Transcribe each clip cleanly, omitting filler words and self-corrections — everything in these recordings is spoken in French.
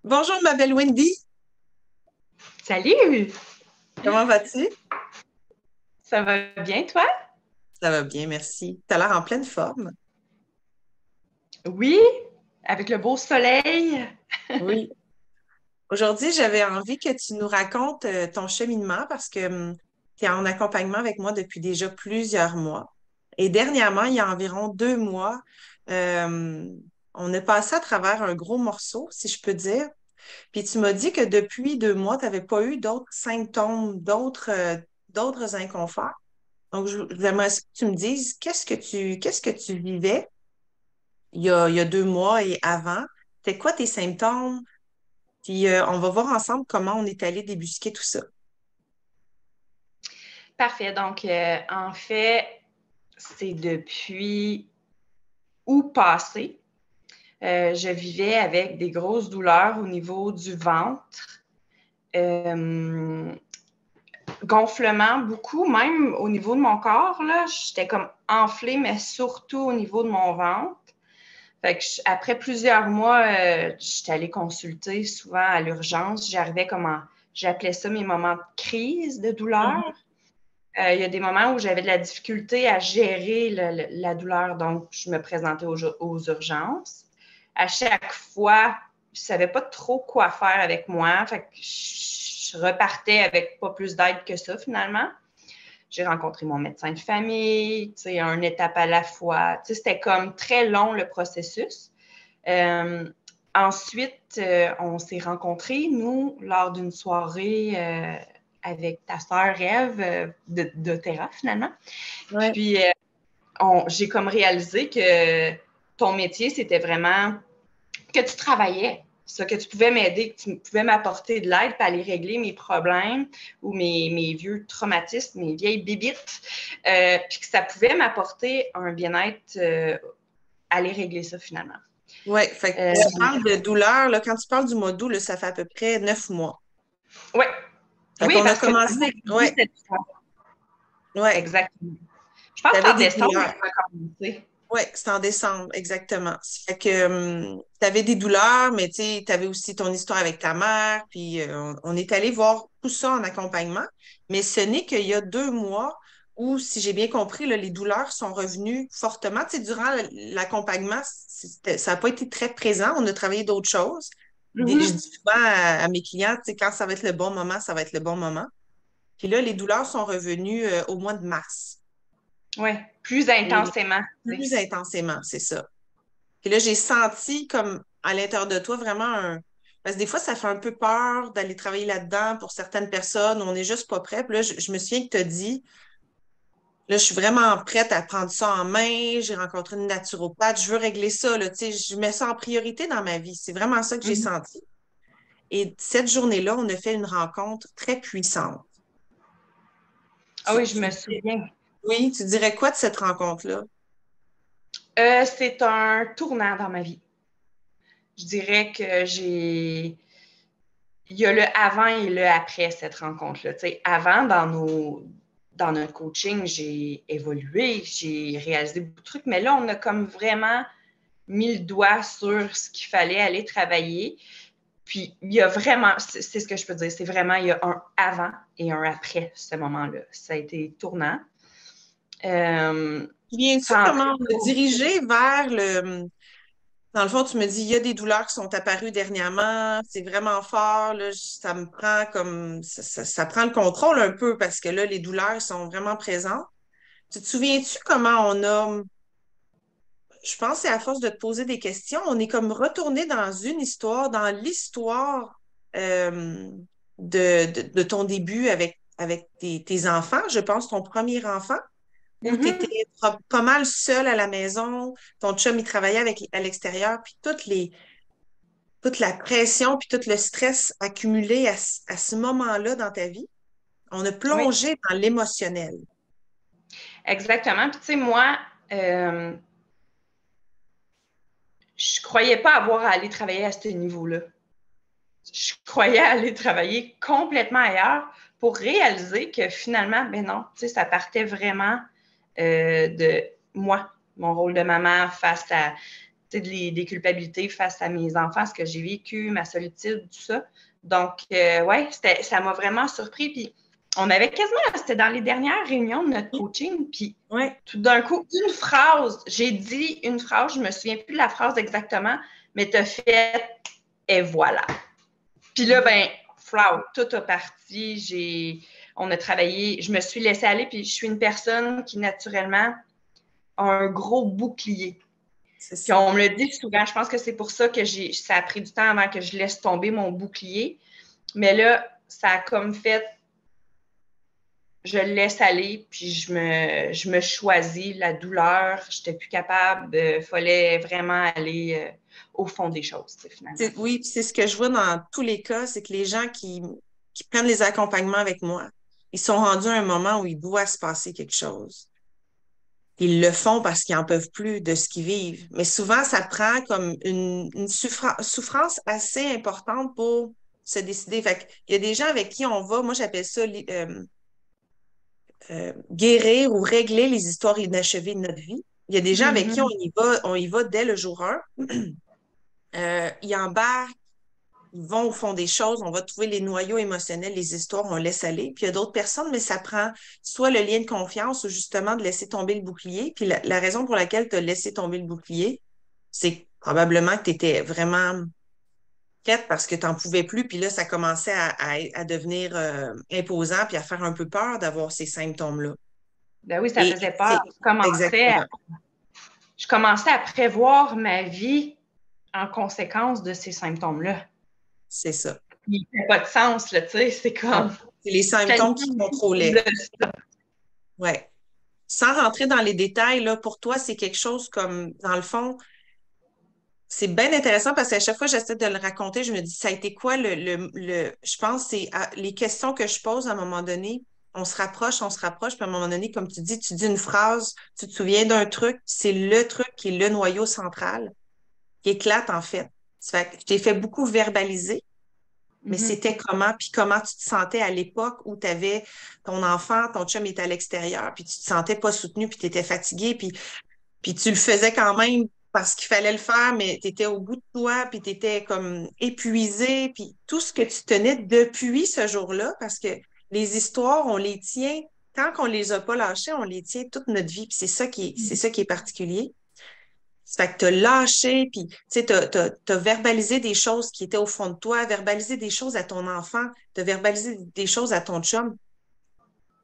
Bonjour, ma belle Wendy. Salut! Comment vas-tu? Ça va bien, toi? Ça va bien, merci. Tu as l'air en pleine forme. Oui, avec le beau soleil. Oui. Aujourd'hui, j'avais envie que tu nous racontes ton cheminement parce que tu es en accompagnement avec moi depuis déjà plusieurs mois. Et dernièrement, il y a environ 2 mois, euh, on est passé à travers un gros morceau, si je peux dire. Puis tu m'as dit que depuis 2 mois, tu n'avais pas eu d'autres symptômes, d'autres inconforts. Donc, j'aimerais que tu me dises qu'est-ce que tu vivais il y a 2 mois et avant. C'était quoi tes symptômes? Puis on va voir ensemble comment on est allé débusquer tout ça. Parfait. Donc, en fait, c'est depuis août passé. Je vivais avec des grosses douleurs au niveau du ventre, euh, gonflement beaucoup, même au niveau de mon corps. Là, j'étais comme enflée, mais surtout au niveau de mon ventre. Fait que après plusieurs mois, j'étais allée consulter souvent à l'urgence. J'arrivais j'appelais ça mes moments de crise de douleur. Mhm. Il y a des moments où j'avais de la difficulté à gérer la douleur, donc je me présentais aux urgences. À chaque fois, je ne savais pas trop quoi faire avec moi. Fait que je repartais avec pas plus d'aide que ça finalement. J'ai rencontré mon médecin de famille, tu sais, une étape à la fois. Tu sais, c'était comme très long le processus. Euh, Ensuite, on s'est rencontrés, nous, lors d'une soirée avec ta sœur Ève d'Otera, finalement. Ouais. Puis, j'ai comme réalisé que ton métier, c'était vraiment que tu travaillais, ça, que tu pouvais m'aider, que tu pouvais m'apporter de l'aide pour aller régler mes problèmes ou mes vieux traumatismes, mes vieilles bibites, puis que ça pouvait m'apporter un bien-être, aller régler ça finalement. Ouais, fait Euh, que tu parles de douleur, là, quand tu parles du mois d'août, là, ça fait à peu près 9 mois. ouais, Fait oui, qu'on a parce que commencé, au début, ouais, c'était ouais, exactement. Je pense tu que c'est avais en des décembre que douleurs. ça a commencé. Ouais, c'est en décembre, exactement. Fait que tu avais des douleurs, mais tu avais aussi ton histoire avec ta mère, puis on est allé voir tout ça en accompagnement. Mais ce n'est qu'il y a 2 mois où, si j'ai bien compris, là, les douleurs sont revenues fortement. Tu sais, durant l'accompagnement, ça n'a pas été très présent. On a travaillé d'autres choses. Je Mhm. dis souvent à mes clients, tu sais, quand ça va être le bon moment, ça va être le bon moment. Puis là, les douleurs sont revenues au mois de mars. Oui, plus Et intensément. Tu sais. plus intensément, c'est ça. Puis là, j'ai senti comme à l'intérieur de toi vraiment un. Parce que des fois, ça fait un peu peur d'aller travailler là-dedans pour certaines personnes. On n'est juste pas prêt. Puis là, je me souviens que tu as dit, là, je suis vraiment prête à prendre ça en main. J'ai rencontré une naturopathe. Je veux régler ça. Là, tu sais, je mets ça en priorité dans ma vie. C'est vraiment ça que j'ai Mhm. senti. Et cette journée-là, on a fait une rencontre très puissante. Ah Tu, oui, je tu- me souviens. oui, tu dirais quoi de cette rencontre-là? C'est un tournant dans ma vie. Je dirais que il y a le avant et le après cette rencontre-là. Tu sais, avant, dans notre coaching, j'ai évolué, j'ai réalisé beaucoup de trucs, mais là, on a comme vraiment mis le doigt sur ce qu'il fallait aller travailler. Puis, il y a vraiment, c'est ce que je peux dire, c'est vraiment, il y a un avant et un après ce moment-là. Ça a été tournant. Euh, Viens-tu ça a entré comment me diriger vers le. Dans le fond, tu me dis, il y a des douleurs qui sont apparues dernièrement, c'est vraiment fort, là, ça me prend comme, ça prend le contrôle un peu parce que là, les douleurs sont vraiment présentes. Tu te souviens-tu comment on a, je pense que c'est à force de te poser des questions, on est comme retourné dans une histoire, dans l'histoire euh, de ton début avec tes enfants, je pense, ton premier enfant où tu étais Mhm. pas mal seule à la maison, ton chum, il travaillait à l'extérieur, puis toute la pression, puis tout le stress accumulé à ce moment-là dans ta vie, on a Oui, plongé dans l'émotionnel. exactement. Puis, tu sais, moi, euh, je croyais pas avoir à aller travailler à ce niveau-là. Je croyais aller travailler complètement ailleurs pour réaliser que finalement, ben non, tu sais, ça partait vraiment de moi, mon rôle de maman face à des culpabilités face à mes enfants, ce que j'ai vécu, ma solitude, tout ça. Donc, ouais, ça m'a vraiment surpris. Puis, on avait quasiment, c'était dans les dernières réunions de notre coaching, puis tout d'un coup, une phrase, j'ai dit une phrase, je ne me souviens plus de la phrase exactement, mais t'as fait « et voilà ». Puis là, ben, tout a parti, on a travaillé, je me suis laissée aller, puis je suis une personne qui, naturellement, a un gros bouclier. Puis on me le dit souvent, je pense que c'est pour ça que ça a pris du temps avant que je laisse tomber mon bouclier. Mais là, ça a comme fait, je le laisse aller, puis je me choisis la douleur. Je n'étais plus capable, il fallait vraiment aller au fond des choses, finalement. Oui, puis c'est ce que je vois dans tous les cas, c'est que les gens qui prennent les accompagnements avec moi, ils sont rendus à un moment où il doit se passer quelque chose. Ils le font parce qu'ils n'en peuvent plus de ce qu'ils vivent. Mais souvent, ça prend comme une souffrance assez importante pour se décider. Fait il y a des gens avec qui on va, moi j'appelle ça guérir ou régler les histoires inachevées de notre vie. Il y a des gens avec qui on y va dès le jour 1. Ils embarquent, ils vont au fond des choses, on va trouver les noyaux émotionnels, les histoires, on laisse aller. Puis il y a d'autres personnes, mais ça prend soit le lien de confiance ou justement de laisser tomber le bouclier. Puis la raison pour laquelle tu as laissé tomber le bouclier, c'est probablement que tu étais vraiment prête parce que tu n'en pouvais plus. Puis là, ça commençait à devenir imposant puis à faire un peu peur d'avoir ces symptômes-là. Ben oui, ça faisait peur. Exactement. Je commençais à prévoir ma vie en conséquence de ces symptômes-là. C'est ça. Il n'y a pas de sens, là, tu sais, c'est comme... C'est les symptômes qui contrôlaient. Oui. Sans rentrer dans les détails, là, pour toi, c'est quelque chose comme, dans le fond, c'est bien intéressant parce qu'à chaque fois que j'essaie de le raconter, je me dis, ça a été quoi je pense, c'est les questions que je pose à un moment donné, on se rapproche, puis à un moment donné, comme tu dis une phrase, tu te souviens d'un truc, c'est le truc qui est le noyau central, qui éclate en fait. Ça fait que je t'ai fait beaucoup verbaliser, mais c'était puis comment tu te sentais à l'époque où tu avais ton enfant, ton chum était à l'extérieur, puis tu te sentais pas soutenu, puis tu étais fatigué, puis tu le faisais quand même parce qu'il fallait le faire, mais tu étais au bout de toi, puis tu étais comme épuisé, puis tout ce que tu tenais depuis ce jour-là, parce que les histoires, on les tient, tant qu'on les a pas lâchées, on les tient toute notre vie, puis c'est ça qui est particulier. Ça fait que tu as lâché, puis tu as verbalisé des choses qui étaient au fond de toi, verbalisé des choses à ton enfant, tu as verbalisé des choses à ton chum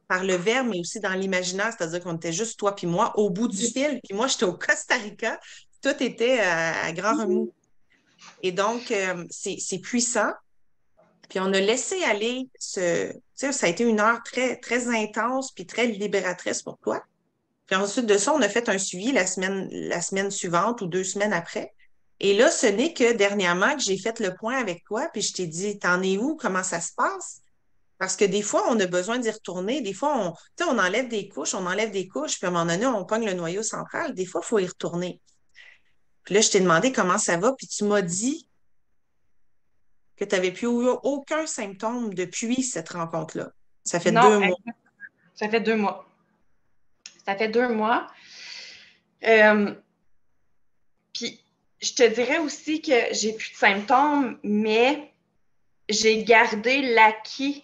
par le verbe, mais aussi dans l'imaginaire, c'est-à-dire qu'on était juste toi puis moi au bout du fil, puis moi, j'étais au Costa Rica, tout était à grand remous. Et donc, c'est puissant. Puis on a laissé aller tu sais, ça a été une heure très, très intense puis très libératrice pour toi. Puis ensuite de ça, on a fait un suivi la semaine suivante ou 2 semaines après. Et là, ce n'est que dernièrement que j'ai fait le point avec toi, puis je t'ai dit, t'en es où? Comment ça se passe? Parce que des fois, on a besoin d'y retourner. Des fois, tu sais, on enlève des couches, puis à un moment donné, on pogne le noyau central. Des fois, il faut y retourner. Puis là, je t'ai demandé comment ça va, puis tu m'as dit que tu n'avais plus eu aucun symptôme depuis cette rencontre-là. Ça fait Non, 2 mois. Ça fait 2 mois. Ça fait 2 mois. Puis, je te dirais aussi que j'ai plus de symptômes, mais j'ai gardé l'acquis.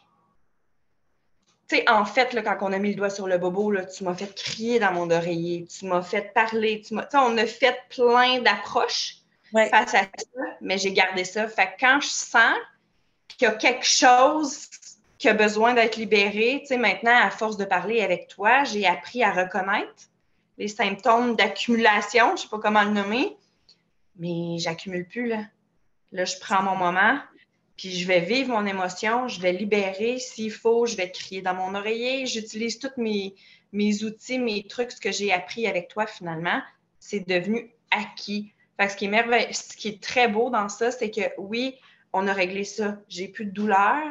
Tu sais, en fait, là, quand on a mis le doigt sur le bobo, là, tu m'as fait crier dans mon oreiller, tu m'as fait parler, on a fait plein d'approches face à ça, mais j'ai gardé ça. Fait que quand je sens qu'il y a quelque chose qui a besoin d'être libéré, tu sais, maintenant, à force de parler avec toi, j'ai appris à reconnaître les symptômes d'accumulation, je ne sais pas comment le nommer, mais j'accumule plus, là. Là, je prends mon moment, puis je vais vivre mon émotion, je vais libérer. S'il faut, je vais crier dans mon oreiller. J'utilise tous mes outils, mes trucs, ce que j'ai appris avec toi, finalement. C'est devenu acquis. Fait que ce qui est très beau dans ça, c'est que oui, on a réglé ça. J'ai plus de douleur,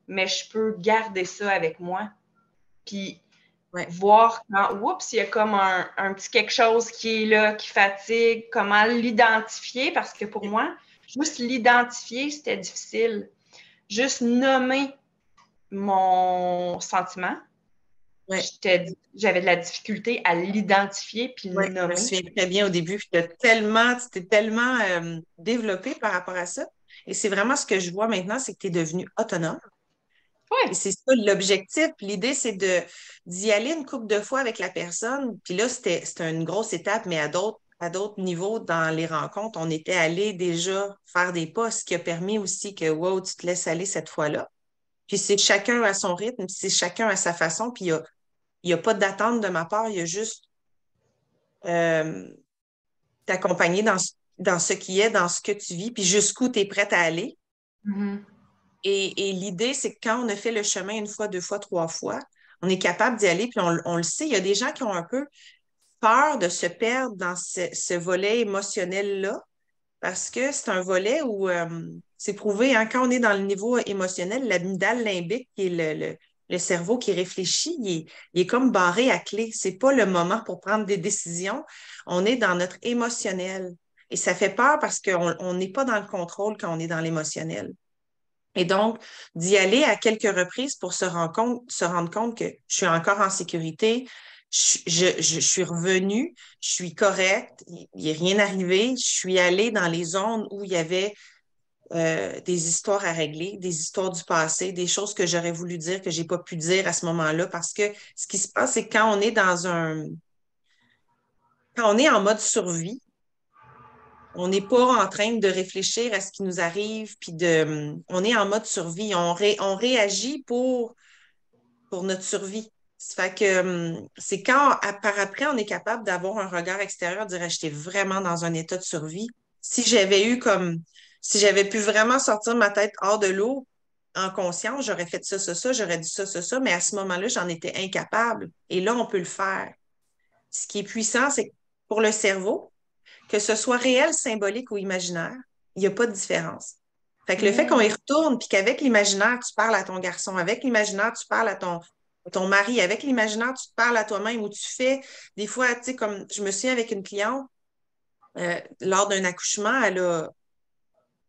mais je peux garder ça avec moi. Puis voir quand, oups, il y a comme un petit quelque chose qui est là, qui fatigue, comment l'identifier, parce que pour moi, juste l'identifier, c'était difficile. Juste nommer mon sentiment, Ouais. J'avais de la difficulté à l'identifier puis Oui, le je me nommer. souviens très bien au début. Tu t'es tellement développé par rapport à ça. Et c'est vraiment ce que je vois maintenant, c'est que tu es devenu autonome. Et Oui. c'est ça l'objectif. L'idée, c'est d'y aller une couple de fois avec la personne. Puis là, c'était une grosse étape, mais à d'autres niveaux dans les rencontres, on était allé déjà faire des pas, ce qui a permis aussi que, wow, tu te laisses aller cette fois-là. Puis c'est chacun à son rythme, c'est chacun à sa façon. Puis il y a pas d'attente de ma part, il y a juste euh, t'accompagner dans ce qui est, dans ce que tu vis, puis jusqu'où tu es prête à aller. Mhm. Et l'idée, c'est que quand on a fait le chemin une fois, deux fois, trois fois, on est capable d'y aller, puis on le sait. Il y a des gens qui ont un peu peur de se perdre dans ce volet émotionnel-là, parce que c'est un volet où c'est prouvé, hein, quand on est dans le niveau émotionnel, l'amygdale limbique, qui est le cerveau qui réfléchit, il est comme barré à clé. C'est pas le moment pour prendre des décisions. On est dans notre émotionnel. Et ça fait peur parce qu'on n'est pas dans le contrôle quand on est dans l'émotionnel. Et donc, d'y aller à quelques reprises pour se rendre compte que je suis encore en sécurité, je suis revenue, je suis correcte, il n'est rien arrivé, je suis allée dans les zones où il y avait des histoires à régler, des histoires du passé, des choses que j'aurais voulu dire que j'ai pas pu dire à ce moment-là, parce que ce qui se passe, c'est que quand on est en mode survie, on n'est pas en train de réfléchir à ce qui nous arrive, puis on est en mode survie. On réagit pour notre survie. Ça fait que c'est quand, par après, on est capable d'avoir un regard extérieur, de dire, j'étais vraiment dans un état de survie. Si j'avais eu comme, si j'avais pu vraiment sortir ma tête hors de l'eau en conscience, j'aurais fait ça, j'aurais dit ça, mais à ce moment-là, j'en étais incapable. Et là, on peut le faire. Ce qui est puissant, c'est que pour le cerveau, que ce soit réel, symbolique ou imaginaire, il n'y a pas de différence. Fait que le fait qu'on y Mm. retourne, puis qu'avec l'imaginaire, tu parles à ton garçon, avec l'imaginaire, tu parles à ton mari, avec l'imaginaire, tu te parles à toi-même, ou tu fais des fois, tu sais, comme je me souviens avec une cliente, lors d'un accouchement,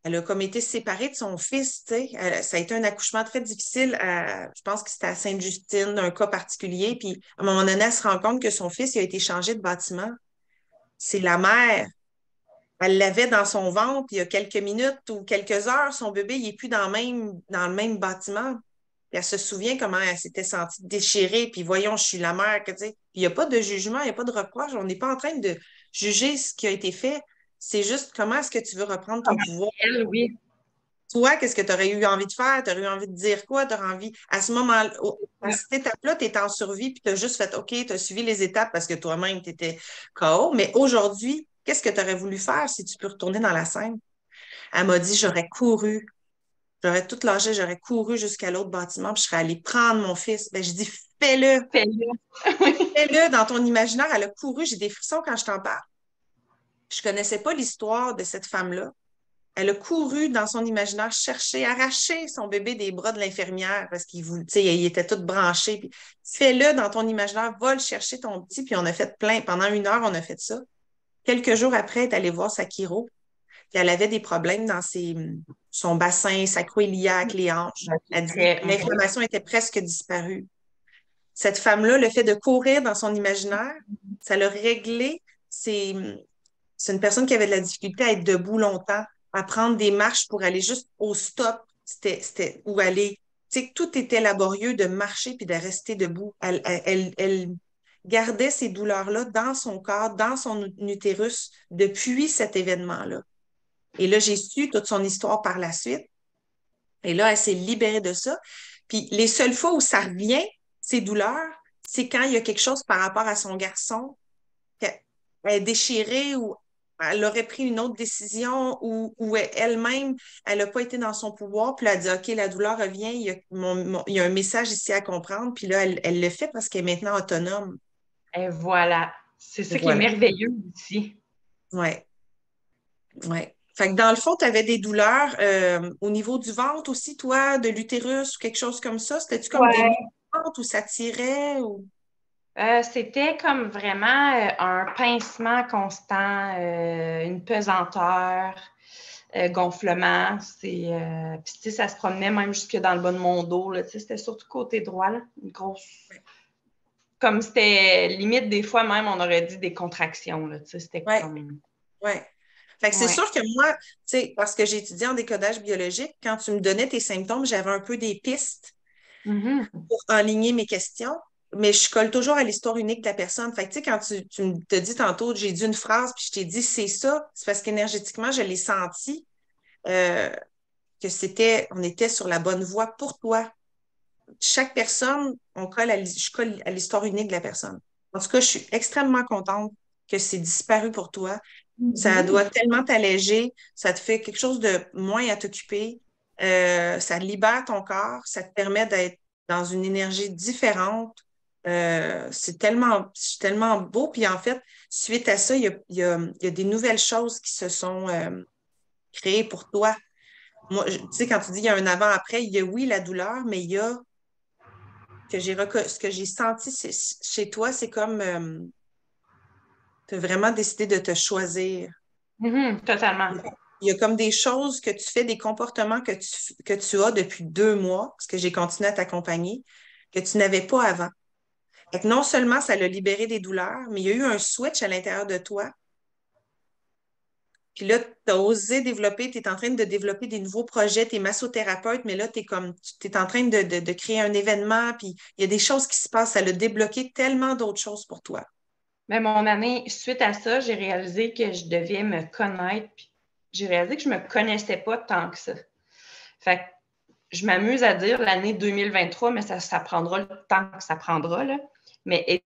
elle a comme été séparée de son fils, tu sais. Ça a été un accouchement très difficile, je pense que c'était à Sainte-Justine, d'un cas particulier, puis à un moment donné, elle se rend compte que son fils il a été changé de bâtiment. C'est la mère. Elle l'avait dans son ventre il y a quelques minutes ou quelques heures. Son bébé, il n'est plus dans le même bâtiment. Puis elle se souvient comment elle s'était sentie déchirée. Puis voyons, je suis la mère. Que, tu sais. Il n'y a pas de jugement, il n'y a pas de reproche. On n'est pas en train de juger ce qui a été fait. C'est juste comment est-ce que tu veux reprendre ton pouvoir. Elle, oui. Toi, qu'est-ce que tu aurais eu envie de faire? Tu aurais eu envie de dire quoi? Tu aurais envie. À ce moment-là, à cette étape-là, tu étais en survie, puis tu as juste fait OK, tu as suivi les étapes parce que toi-même, tu étais KO. Mais aujourd'hui, qu'est-ce que tu aurais voulu faire si tu peux retourner dans la scène? Elle m'a dit, j'aurais couru, j'aurais tout lâché, j'aurais couru jusqu'à l'autre bâtiment, puis je serais allée prendre mon fils. Ben, je dis, fais-le, Fais-le. fais-le dans ton imaginaire. Elle a couru, j'ai des frissons quand je t'en parle. Je connaissais pas l'histoire de cette femme-là. Elle a couru dans son imaginaire, chercher, arracher son bébé des bras de l'infirmière parce qu'il voulait, tu sais, il était tout branché. Puis, fais-le dans ton imaginaire, va le chercher ton petit. Puis on a fait plein. Pendant une heure, on a fait ça. Quelques jours après, elle est allée voir sa chiro. Puis elle avait des problèmes dans son bassin sacro-iliaque, les hanches. Elle dit Très. l'inflammation était presque disparue. Cette femme-là, le fait de courir dans son imaginaire, ça l'a réglé. C'est une personne qui avait de la difficulté à être debout longtemps, à prendre des marches pour aller juste au stop. C'était où aller. Tu sais, tout était laborieux de marcher puis de rester debout. Elle gardait ces douleurs-là dans son corps, dans son utérus depuis cet événement-là. Et là, j'ai su toute son histoire par la suite. Et là, elle s'est libérée de ça. Puis les seules fois où ça revient, ces douleurs, c'est quand il y a quelque chose par rapport à son garçon, qu'elle est déchirée ou elle aurait pris une autre décision ou elle-même, elle n'a pas été dans son pouvoir. Puis elle a dit, OK, la douleur revient, il y a un message ici à comprendre. Puis là, elle le fait parce qu'elle est maintenant autonome. Et voilà. C'est Et ça qui est voilà. merveilleux ici. Ouais, ouais. Fait que dans le fond, tu avais des douleurs au niveau du ventre aussi, toi, de l'utérus ou quelque chose comme ça. C'était-tu comme des maux Ouais. de ventre ou ça tirait ou... C'était comme vraiment un pincement constant, une pesanteur, gonflement. Puis, tu sais, ça se promenait même jusque dans le bas de mon dos. Là, tu sais, c'était surtout côté droit, là, une grosse comme c'était limite, des fois même, on aurait dit des contractions, là, tu sais, c'était Ouais, comme... ouais. Fait que c'est Ouais. sûr que moi, tu sais, parce que j'ai étudié en décodage biologique, quand tu me donnais tes symptômes, j'avais un peu des pistes Mhm. pour aligner mes questions, mais je colle toujours à l'histoire unique de la personne. Fait que, tu sais, quand tu me te dis tantôt, j'ai dit une phrase, puis je t'ai dit c'est ça, c'est parce qu'énergétiquement, je l'ai senti euh, que on était sur la bonne voie pour toi. Chaque personne, je colle à l'histoire unique de la personne. En tout cas, je suis extrêmement contente que c'est disparu pour toi. Ça doit Mhm. tellement t'alléger, ça te fait quelque chose de moins à t'occuper, ça libère ton corps, ça te permet d'être dans une énergie différente. C'est tellement beau. Puis en fait, suite à ça, il y a des nouvelles choses qui se sont créées pour toi. Moi, tu sais, quand tu dis il y a un avant-après, il y a oui la douleur, mais il y a ce que j'ai senti chez toi, c'est comme tu as vraiment décidé de te choisir. Mhm. Totalement. Il y a comme des choses que tu fais, des comportements que tu as depuis 2 mois, parce que j'ai continué à t'accompagner, que tu n'avais pas avant. Fait que non seulement ça l'a libéré des douleurs, mais il y a eu un switch à l'intérieur de toi. Puis là, tu as osé développer, tu es en train de développer des nouveaux projets, tu es massothérapeute, mais là, tu es en train de créer un événement, puis il y a des choses qui se passent, ça l'a débloqué tellement d'autres choses pour toi. Mais mon année, suite à ça, j'ai réalisé que je devais me connaître. Puis j'ai réalisé que je me connaissais pas tant que ça. Fait que je m'amuse à dire l'année 2023, mais ça prendra le temps que ça prendra, là. Mais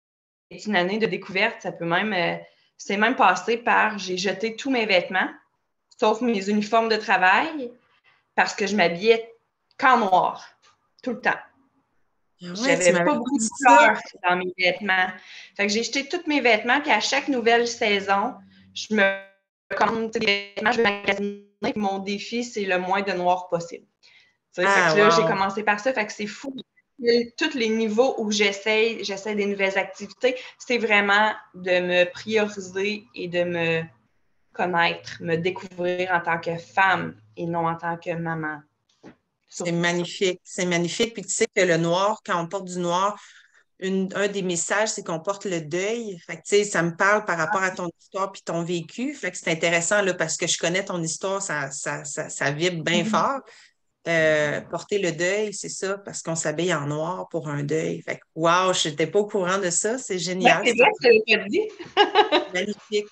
est une année de découverte. Ça peut même, c'est même passé par, j'ai jeté tous mes vêtements, sauf mes uniformes de travail, parce que je m'habillais qu'en noir, tout le temps. Ah ouais, tu J'avais m'avais pas pas beaucoup de dit ça. couleurs dans mes vêtements. Fait que j'ai jeté tous mes vêtements, puis à chaque nouvelle saison, je me commande des vêtements, je vais magasiner, puis mon défi, c'est le moins de noir possible. Tu sais, fait Ah, que là, j'ai wow. commencé par ça, fait que c'est fou. Tous les niveaux où j'essaie des nouvelles activités, c'est vraiment de me prioriser et de me connaître, me découvrir en tant que femme et non en tant que maman. C'est Surtout ça. magnifique. C'est magnifique. Puis tu sais que le noir, quand on porte du noir, un des messages, c'est qu'on porte le deuil. Fait que, tu sais, ça me parle par rapport à ton histoire puis ton vécu. Fait que c'est intéressant, là, parce que je connais ton histoire, ça vibre bien fort. Porter le deuil, c'est ça, parce qu'on s'habille en noir pour un deuil. Fait que, wow, je n'étais pas au courant de ça. C'est Ben, génial. c'est vrai que je l'ai pas dit. Magnifique.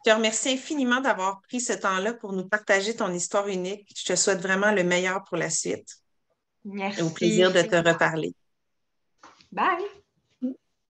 Je te remercie infiniment d'avoir pris ce temps-là pour nous partager ton histoire unique. Je te souhaite vraiment le meilleur pour la suite et au plaisir Merci. de te reparler. Bye.